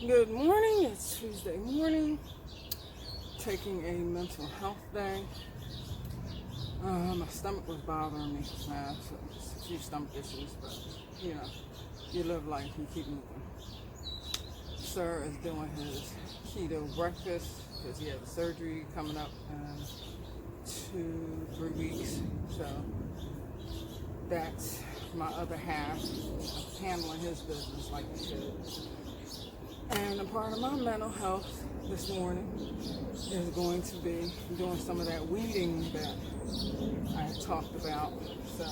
Good morning. It's Tuesday morning. Taking a mental health day. My stomach was bothering me. So it's a few stomach issues, but you live life, you keep moving. Sir is doing his keto breakfast because he has a surgery coming up in 2-3 weeks. So that's my other half of handling his business like he should. And a part of my mental health this morning is going to be doing some of that weeding that I talked about. So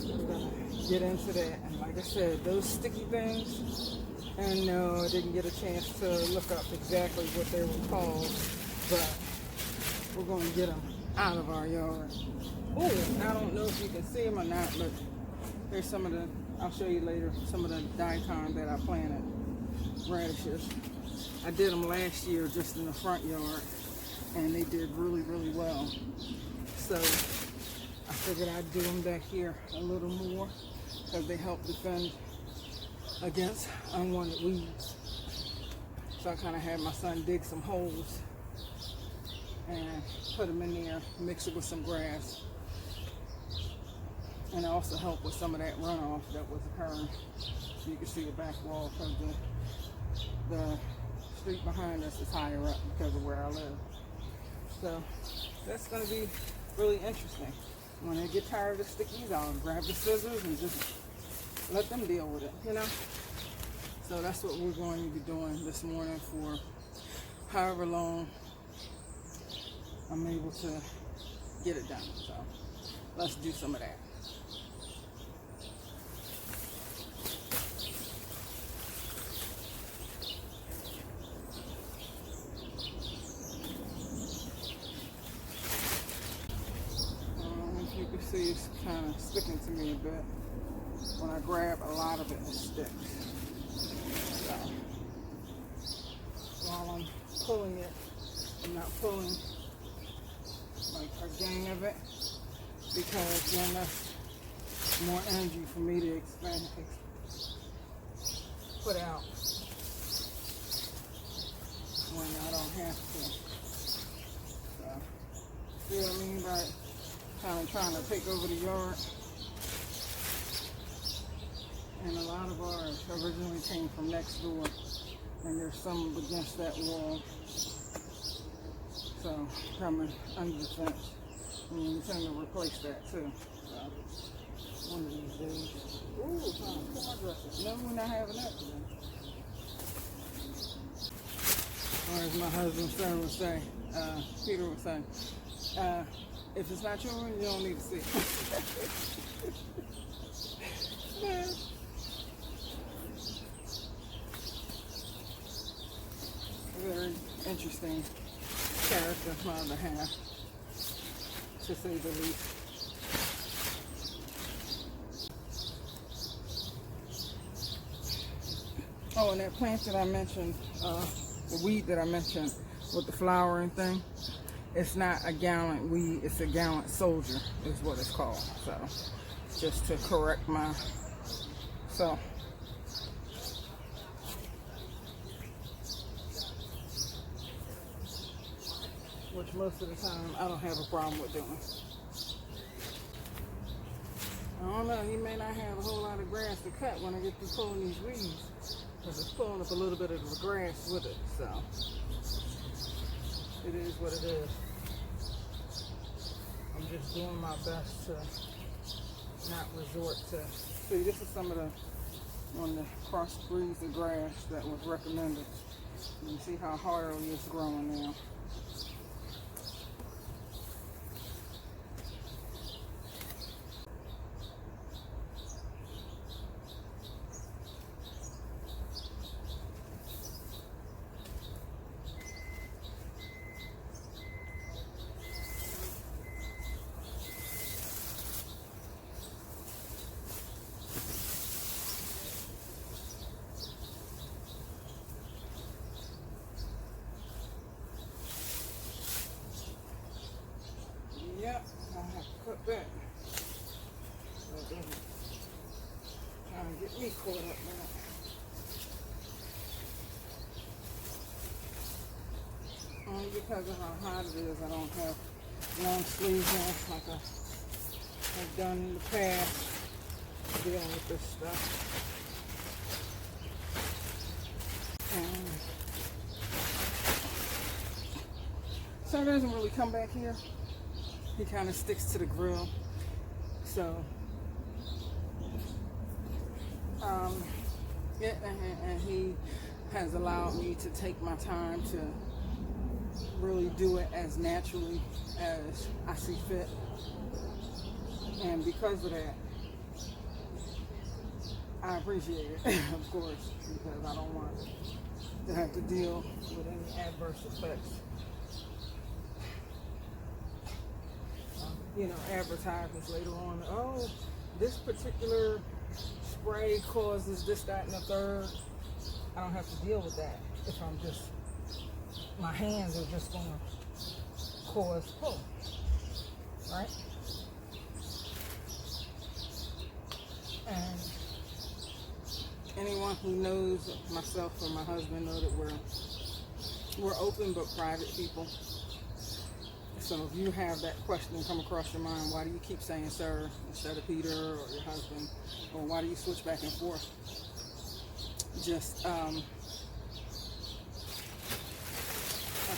we're going to get into that. And like I said, those sticky things, and no, I didn't get a chance to look up exactly what they were called, but we're going to get them out of our yard. Oh, I don't know if you can see them or not, but here's some of the, I'll show you later, some of the daikon that I planted. Radishes. I did them last year just in the front yard, and they did really, really well. So I figured I'd do them back here a little more because they help defend against unwanted weeds. So I kind of had my son dig some holes and put them in there, mix it with some grass, and also help with some of that runoff that was occurring. You can see the back wall because the street behind us is higher up because of where I live. So that's going to be really interesting. When I get tired of the stickies, I'll grab the scissors and just let them deal with it, So that's what we're going to be doing this morning for however long I'm able to get it done. So let's do some of that. You can see it's kind of sticking to me a bit. When I grab a lot of it, it sticks. So while I'm pulling it, I'm not pulling like a gang of it because then that's more energy for me to put out when I don't have to. So, see what I mean by kind of trying to take over the yard. And a lot of ours originally came from next door, and there's some against that wall. So coming under the fence, and we intend to replace that too. So one of these days. Ooh, trying to pull my dresses. No, we're not having that today. Or as my husband's son would say, Peter would say, if it's not yours, you don't need to see it. Very interesting character, my other half, to say the least. Oh, and that plant that I mentioned, the weed that I mentioned with the flowering thing, it's not a gallant weed, it's a gallant soldier is what it's called. So just to correct myself. Which most of the time I don't have a problem with doing. I don't know, he may not have a whole lot of grass to cut when I get through pulling these weeds, because it's pulling up a little bit of the grass with it. So it is what it is. I'm just doing my best to not resort to. See, this is some of the cross breeds of grass that was recommended. You can see how hardly it's growing now. Yep, I have to cut back. So it doesn't try to get me caught up now. Maybe because of how hot it is, I don't have long sleeves on like I've done in the past dealing with this stuff. And so it doesn't really come back here. He kind of sticks to the grill. So, yeah, and he has allowed me to take my time to really do it as naturally as I see fit. And because of that, I appreciate it, of course, because I don't want to have to deal with any adverse effects. Advertisements later on, oh, this particular spray causes this, that, and the third. I don't have to deal with that if I'm just, my hands are just going to cause pull, right? And anyone who knows myself or my husband know that we're open but private people. So if you have that question come across your mind, why do you keep saying sir instead of Peter or your husband, or why do you switch back and forth? Just a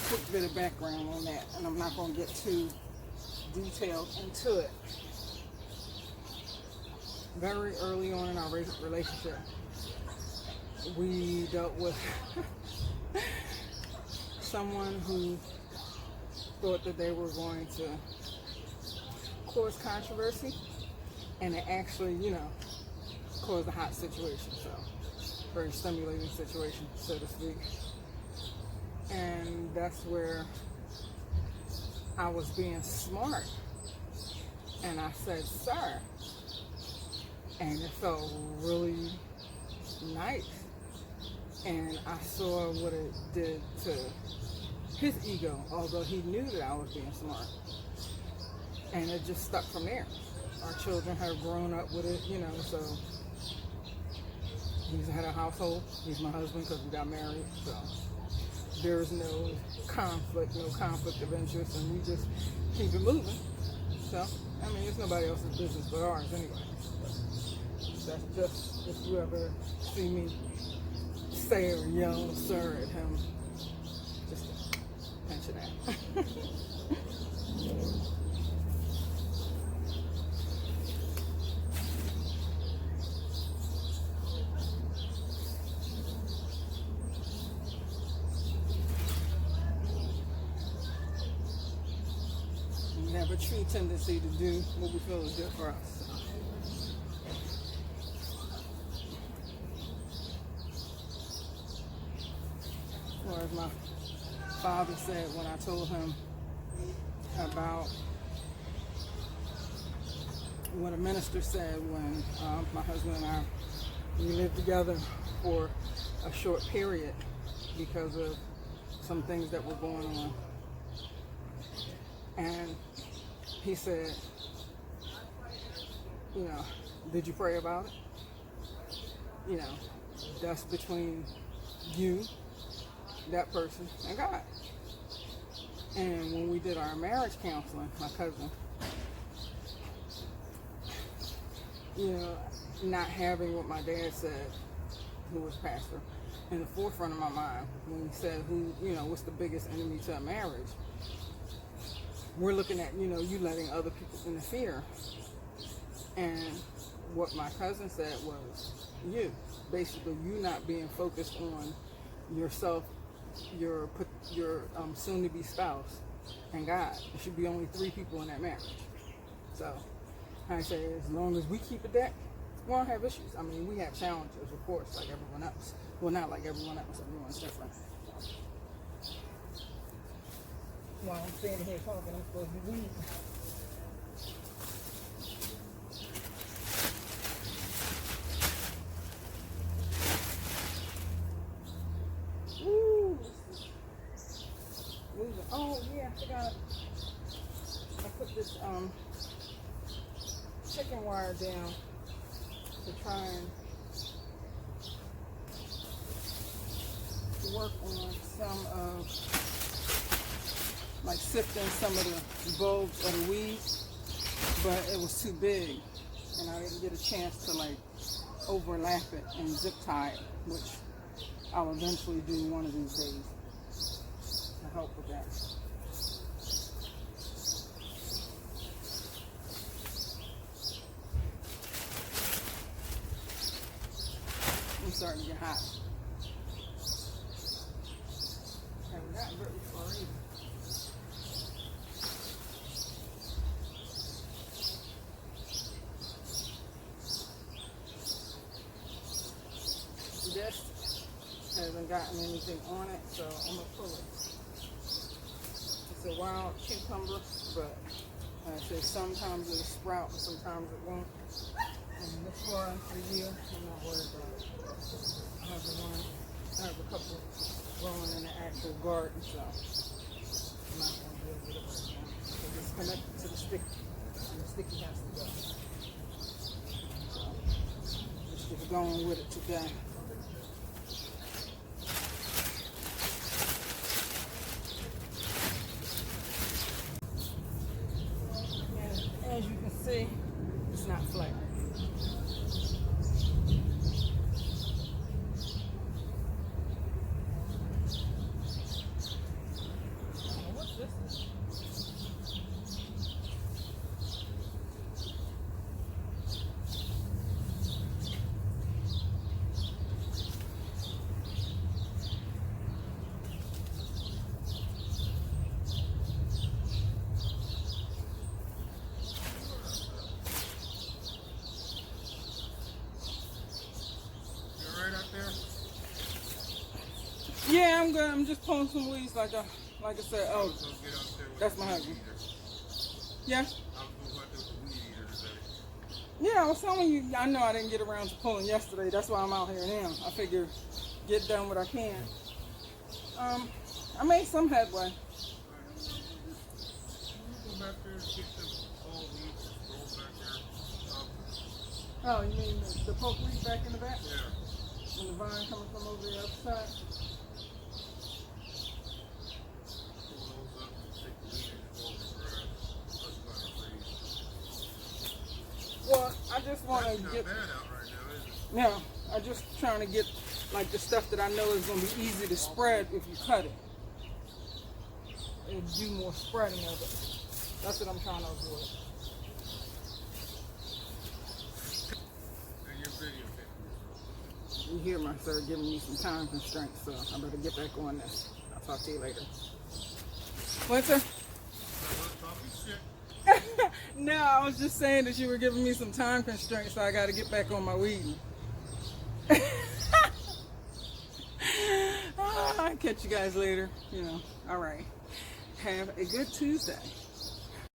quick bit of background on that, and I'm not going to get too detailed into it. Very early on in our relationship, we dealt with someone who thought that they were going to cause controversy, and it actually, caused a hot situation. So, very stimulating situation, so to speak. And that's where I was being smart, and I said, sir, and it felt really nice. And I saw what it did to his ego, although he knew that I was being smart. And it just stuck from there. Our children have grown up with it, so he's had a household. He's my husband because we got married, so there's no conflict of interest, and we just keep it moving. So, it's nobody else's business but ours anyway. That's just, if you ever see me say or yell sir at him, just mention that. We have a true tendency to do what we feel is good for us. Or as my father said when I told him about what a minister said when my husband and I, we lived together for a short period because of some things that were going on. And he said, did you pray about it? That's between you, that person, and God. And when we did our marriage counseling, my cousin, not having what my dad said, who was pastor, in the forefront of my mind when he said what's the biggest enemy to a marriage, we're looking at, you letting other people interfere. And what my cousin said was, basically you not being focused on yourself, your soon-to-be spouse, and God. There should be only 3 people in that marriage. So I say, as long as we keep it that, we don't have issues. We have challenges, of course, like everyone else. Well, not like everyone else. Everyone's different. While I'm standing here talking, I'm supposed to be reading. Oh yeah, I forgot. I put this chicken wire down to try and work on some of like sifting some of the bulbs or the weeds, but it was too big, and I didn't get a chance to like overlap it and zip tie it, which I'll eventually do one of these days to help with that. I'm starting to get hot. Haven't gotten very far either. This hasn't gotten anything on it, so I'm gonna pull it. It's a wild cucumber, but like I said, sometimes it'll sprout and sometimes it won't. And this far into the year, I'm not worried about it. I have a couple growing in the actual garden, so I'm not going to deal with it right now. Because it's connected to the sticky, and the sticky has to go. So, just get going with it today. And as you can see, it's not flat. Yeah, I'm good. I'm just pulling some weeds like I said. Oh, that's my husband. Yeah? Yeah, I was telling you, I know I didn't get around to pulling yesterday. That's why I'm out here now. I figure get done what I can. I made some headway. Oh, you mean the poke weed back in the back? Yeah. And the vine coming from over the other side? Well, I just want to get. No, I'm just trying to get like the stuff that I know is going to be easy to spread if you cut it. And do more spreading of it. That's what I'm trying to avoid. You hear my sir giving me some time constraints, so I better get back on this. I'll talk to you later. What, sir? No, I was just saying that you were giving me some time constraints, so I got to get back on my weeding. I'll catch you guys later. You know, all right. Have a good Tuesday.